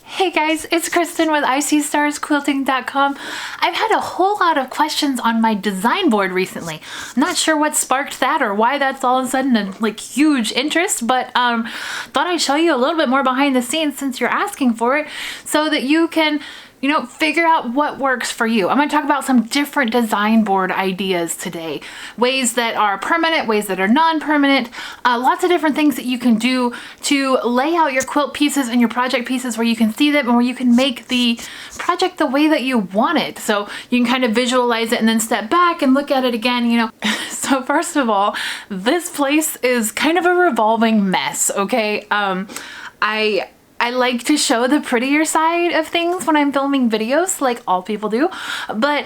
Hey guys, it's Kristen with ICStarsQuilting.com. I've had a whole lot of questions on my design board recently. I'm not sure what sparked that or why that's all of a sudden a huge interest, but thought I'd show you a little bit more behind the scenes since you're asking for it so that you can figure out what works for you. I'm going to talk about some different design board ideas today. Ways that are permanent, ways that are non-permanent, lots of different things that you can do to lay out your quilt pieces and your project pieces where you can see them and where you can make the project the way that you want it. So you can kind of visualize it and then step back and look at it again, So first of all, this place is kind of a revolving mess, okay? I like to show the prettier side of things when I'm filming videos, like all people do, but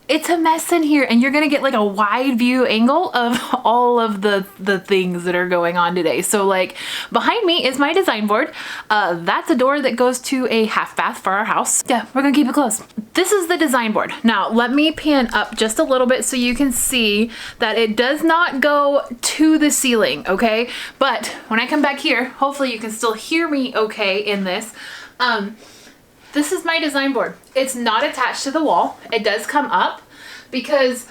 it's a mess in here and you're gonna get like a wide view angle of all of the things that are going on today. So like behind me is my design board. That's a door that goes to a half bath for our house. Yeah, we're gonna keep it closed. This is the design board. Now let me pan up just a little bit so you can see that it does not go to the ceiling, okay? But when I come back here, hopefully you can still hear me okay in this. This is my design board. It's not attached to the wall. It does come up because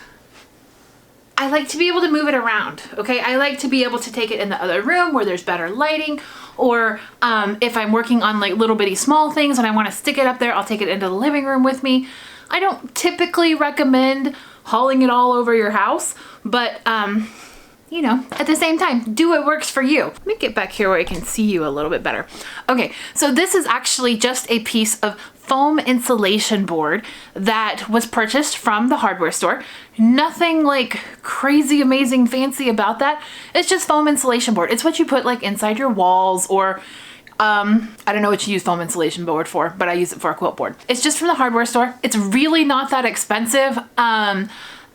I like to be able to move it around, okay? I like to be able to take it in the other room where there's better lighting, or if I'm working on like little bitty small things and I want to stick it up there, I'll take it into the living room with me. I don't typically recommend hauling it all over your house, but at the same time, do what works for you. Let me get back here where I can see you a little bit better. Okay, so this is actually just a piece of foam insulation board that was purchased from the hardware store. Nothing like crazy, amazing, fancy about that. It's just foam insulation board. It's what you put like inside your walls, or I don't know what you use foam insulation board for, but I use it for a quilt board. It's just from the hardware store. It's really not that expensive.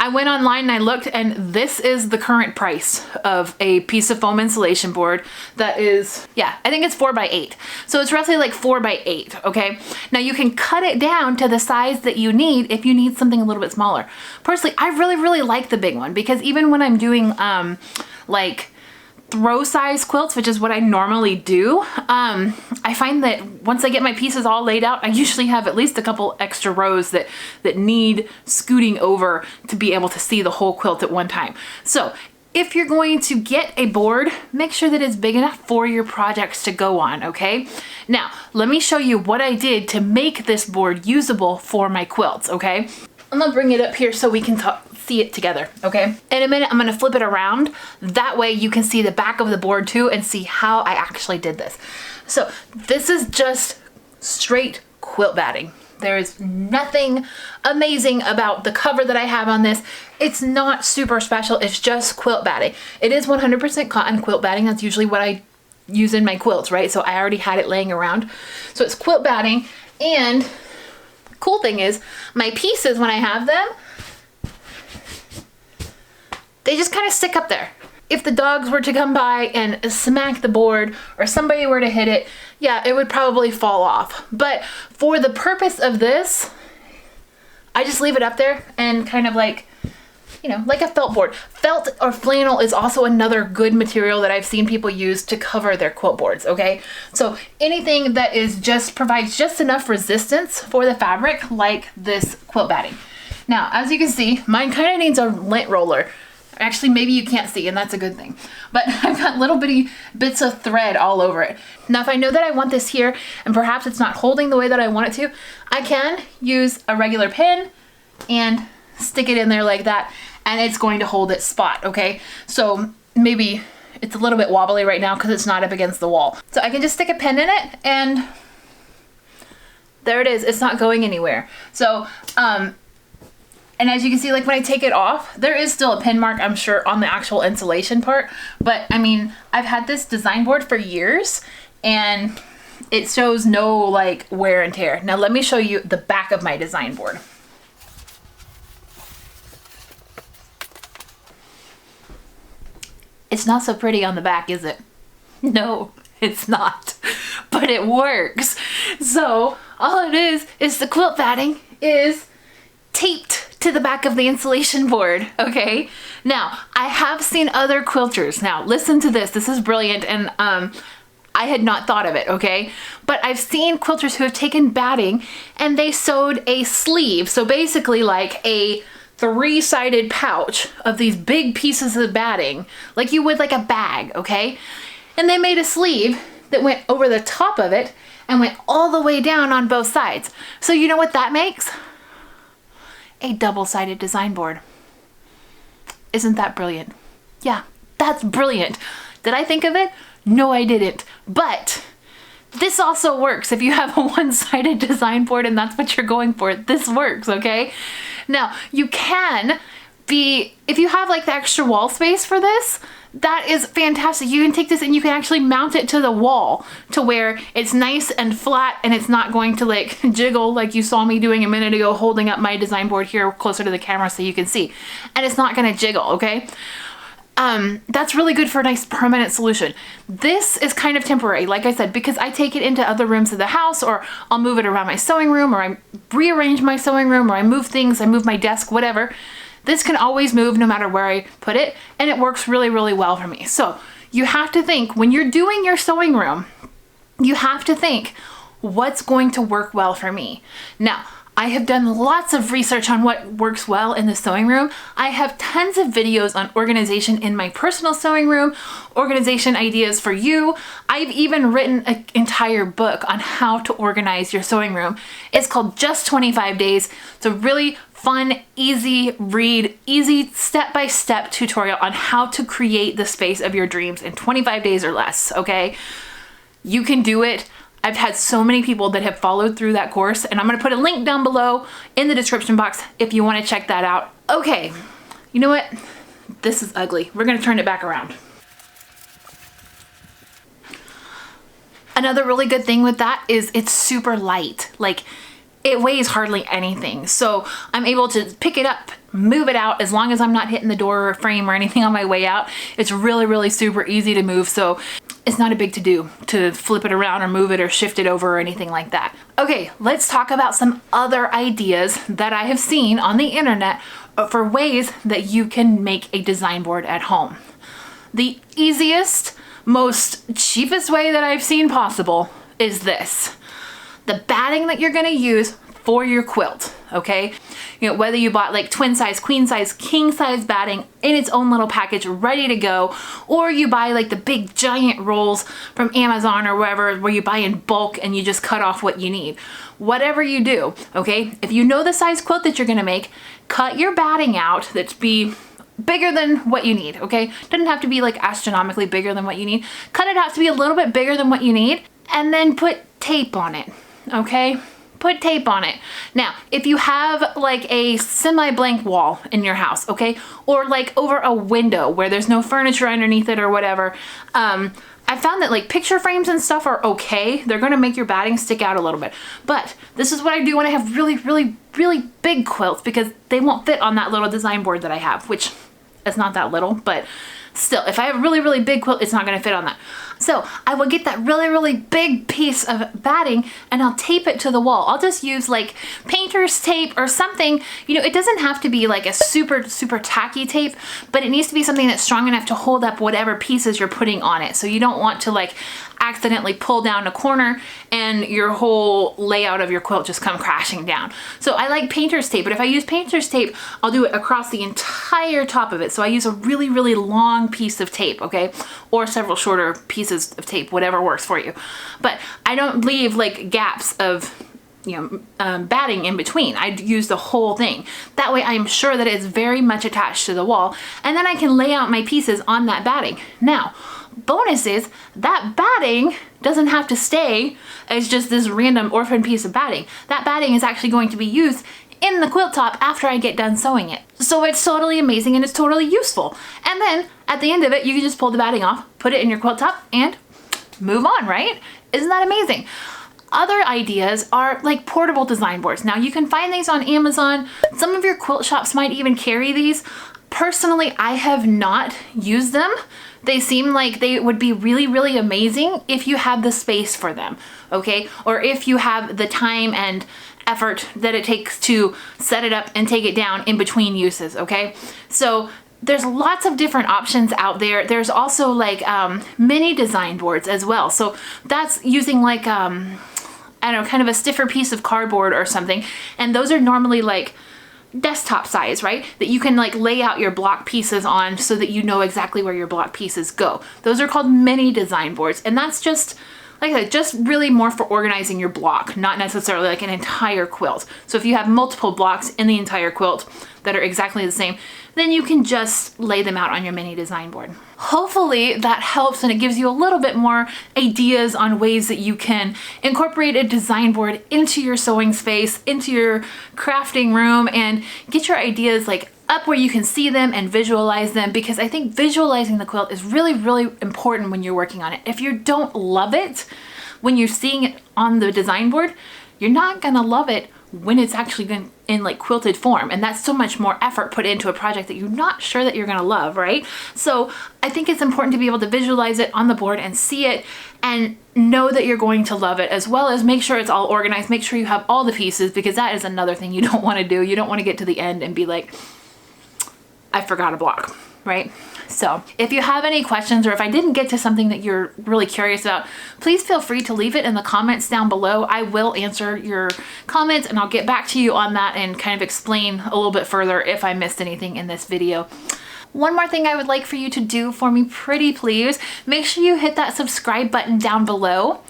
I went online and I looked, and this is the current price of a piece of foam insulation board that is, yeah, I think it's 4x8. So it's roughly like 4x8, okay? Now you can cut it down to the size that you need if you need something a little bit smaller. Personally, I really like the big one because even when I'm doing like throw size quilts, which is what I normally do, I find that once I get my pieces all laid out, I usually have at least a couple extra rows that need scooting over to be able to see the whole quilt at one time. So if you're going to get a board, make sure that it's big enough for your projects to go on, okay? Now, let me show you what I did to make this board usable for my quilts, okay? I'm gonna bring it up here so we can see it together, okay? In a minute, I'm gonna flip it around. That way you can see the back of the board too and see how I actually did this. So this is just straight quilt batting. There is nothing amazing about the cover that I have on this. It's not super special, it's just quilt batting. It is 100% cotton quilt batting. That's usually what I use in my quilts, right? So I already had it laying around. So it's quilt batting, and cool thing is my pieces, when I have them, they just kind of stick up there. If the dogs were to come by and smack the board or somebody were to hit it, yeah, it would probably fall off. But for the purpose of this, I just leave it up there and kind of like, like a felt board. Felt or flannel is also another good material that I've seen people use to cover their quilt boards, okay? So anything that provides just enough resistance for the fabric, like this quilt batting. Now, as you can see, mine kind of needs a lint roller. Actually, maybe you can't see, and that's a good thing. But I've got little bitty bits of thread all over it. Now, if I know that I want this here, and perhaps it's not holding the way that I want it to, I can use a regular pin and stick it in there like that, and it's going to hold its spot, okay? So maybe it's a little bit wobbly right now because it's not up against the wall. So I can just stick a pin in it, and there it is. It's not going anywhere. So, and as you can see, like when I take it off, there is still a pin mark, I'm sure, on the actual insulation part. But I mean, I've had this design board for years and it shows no like wear and tear. Now let me show you the back of my design board. It's not so pretty on the back, is it? No, it's not, but it works. So all it is the quilt batting is taped to the back of the insulation board, okay? Now, I have seen other quilters. Now, listen to this. This is brilliant, and I had not thought of it, okay? But I've seen quilters who have taken batting and they sewed a sleeve. So basically like a 3-sided pouch of these big pieces of batting, like you would like a bag, okay? And they made a sleeve that went over the top of it and went all the way down on both sides. So you know what that makes? A double-sided design board. Isn't that brilliant? Yeah, that's brilliant. Did I think of it? No, I didn't. But this also works if you have a one-sided design board and that's what you're going for. This works, okay? Now, you can be, if you have like the extra wall space for this, that is fantastic. You can take this and you can actually mount it to the wall to where it's nice and flat and it's not going to like jiggle like you saw me doing a minute ago, holding up my design board here closer to the camera so you can see. And it's not gonna jiggle, okay? That's really good for a nice permanent solution. This is kind of temporary, like I said, because I take it into other rooms of the house, or I'll move it around my sewing room, or I rearrange my sewing room, or I move things, I move my desk, whatever. This can always move no matter where I put it, and it works really, really well for me. So you have to think, when you're doing your sewing room, you have to think, what's going to work well for me? Now, I have done lots of research on what works well in the sewing room. I have tons of videos on organization in my personal sewing room, organization ideas for you. I've even written an entire book on how to organize your sewing room. It's called Just 25 Days. It's a really fun, easy read, easy step-by-step tutorial on how to create the space of your dreams in 25 days or less, okay? You can do it. I've had so many people that have followed through that course, and I'm gonna put a link down below in the description box if you wanna check that out. Okay, you know what? This is ugly. We're gonna turn it back around. Another really good thing with that is it's super light. Like, it weighs hardly anything. So I'm able to pick it up, move it out, as long as I'm not hitting the door or frame or anything on my way out. It's really, really super easy to move. So it's not a big to-do to flip it around or move it or shift it over or anything like that. Okay, let's talk about some other ideas that I have seen on the internet for ways that you can make a design board at home. The easiest, most cheapest way that I've seen possible is this. The batting that you're gonna use for your quilt, okay? You know, whether you bought like twin size, queen size, king size batting in its own little package ready to go, or you buy like the big giant rolls from Amazon or wherever, where you buy in bulk and you just cut off what you need. Whatever you do, okay? If you know the size quilt that you're gonna make, cut your batting out that's be bigger than what you need, okay? Doesn't have to be like astronomically bigger than what you need. Cut it out to be a little bit bigger than what you need, and then put tape on it, okay? Put tape on it. Now, if you have like a semi-blank wall in your house, okay? Or like over a window where there's no furniture underneath it or whatever, I found that like picture frames and stuff are okay. They're gonna make your batting stick out a little bit. But this is what I do when I have really, really, really big quilts, because they won't fit on that little design board that I have, which is not that little, but still, if I have a really, really big quilt, it's not gonna fit on that. So I will get that really, really big piece of batting and I'll tape it to the wall. I'll just use like painter's tape or something. You know, it doesn't have to be like a super, super tacky tape, but it needs to be something that's strong enough to hold up whatever pieces you're putting on it. So you don't want to like accidentally pull down a corner and your whole layout of your quilt just come crashing down. So I like painter's tape, but if I use painter's tape, I'll do it across the entire top of it. So I use a really, really long piece of tape, okay? Or several shorter pieces of tape, whatever works for you. But I don't leave like gaps of, you know, batting in between. I use the whole thing. That way I'm sure that it's very much attached to the wall, and then I can lay out my pieces on that batting. Now, bonus is that batting doesn't have to stay as just this random orphan piece of batting. That batting is actually going to be used in the quilt top after I get done sewing it. So it's totally amazing and it's totally useful. And then at the end of it, you can just pull the batting off, put it in your quilt top, and move on, right? Isn't that amazing? Other ideas are like portable design boards. Now you can find these on Amazon. Some of your quilt shops might even carry these. Personally, I have not used them. They seem like they would be really, really amazing if you have the space for them, okay? Or if you have the time and effort that it takes to set it up and take it down in between uses, okay? So there's lots of different options out there. There's also like mini design boards as well. So that's using like, I don't know, kind of a stiffer piece of cardboard or something. And those are normally like desktop size, right? That you can like lay out your block pieces on so that you know exactly where your block pieces go. Those are called mini design boards. And that's just, like I said, just really more for organizing your block, not necessarily like an entire quilt. So if you have multiple blocks in the entire quilt that are exactly the same, then you can just lay them out on your mini design board. Hopefully that helps and it gives you a little bit more ideas on ways that you can incorporate a design board into your sewing space, into your crafting room, and get your ideas like up where you can see them and visualize them, because I think visualizing the quilt is really, really important when you're working on it. If you don't love it when you're seeing it on the design board, you're not gonna love it when it's actually in like quilted form. And that's so much more effort put into a project that you're not sure that you're gonna love, right? So I think it's important to be able to visualize it on the board and see it and know that you're going to love it, as well as make sure it's all organized, make sure you have all the pieces, because that is another thing you don't wanna do. You don't wanna get to the end and be like, I forgot a block, right? So if you have any questions, or if I didn't get to something that you're really curious about, please feel free to leave it in the comments down below. I will answer your comments and I'll get back to you on that and kind of explain a little bit further if I missed anything in this video. One more thing I would like for you to do for me, pretty please, make sure you hit that subscribe button down below,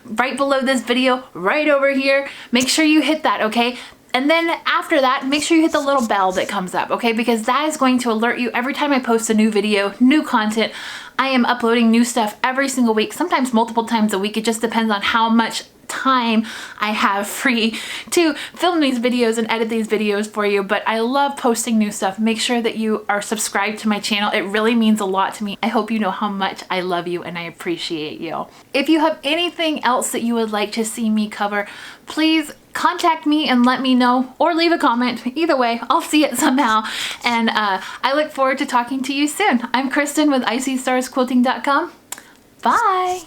right below this video, right over here. Make sure you hit that, okay? And then after that, make sure you hit the little bell that comes up, okay? Because that is going to alert you every time I post a new video, new content. I am uploading new stuff every single week, sometimes multiple times a week. It just depends on how much time I have free to film these videos and edit these videos for you. But I love posting new stuff. Make sure that you are subscribed to my channel. It really means a lot to me. I hope you know how much I love you and I appreciate you. If you have anything else that you would like to see me cover, please contact me and let me know, or leave a comment. Either way, I'll see it somehow. And I look forward to talking to you soon. I'm Kristen with ICStarsQuilting.com. Bye.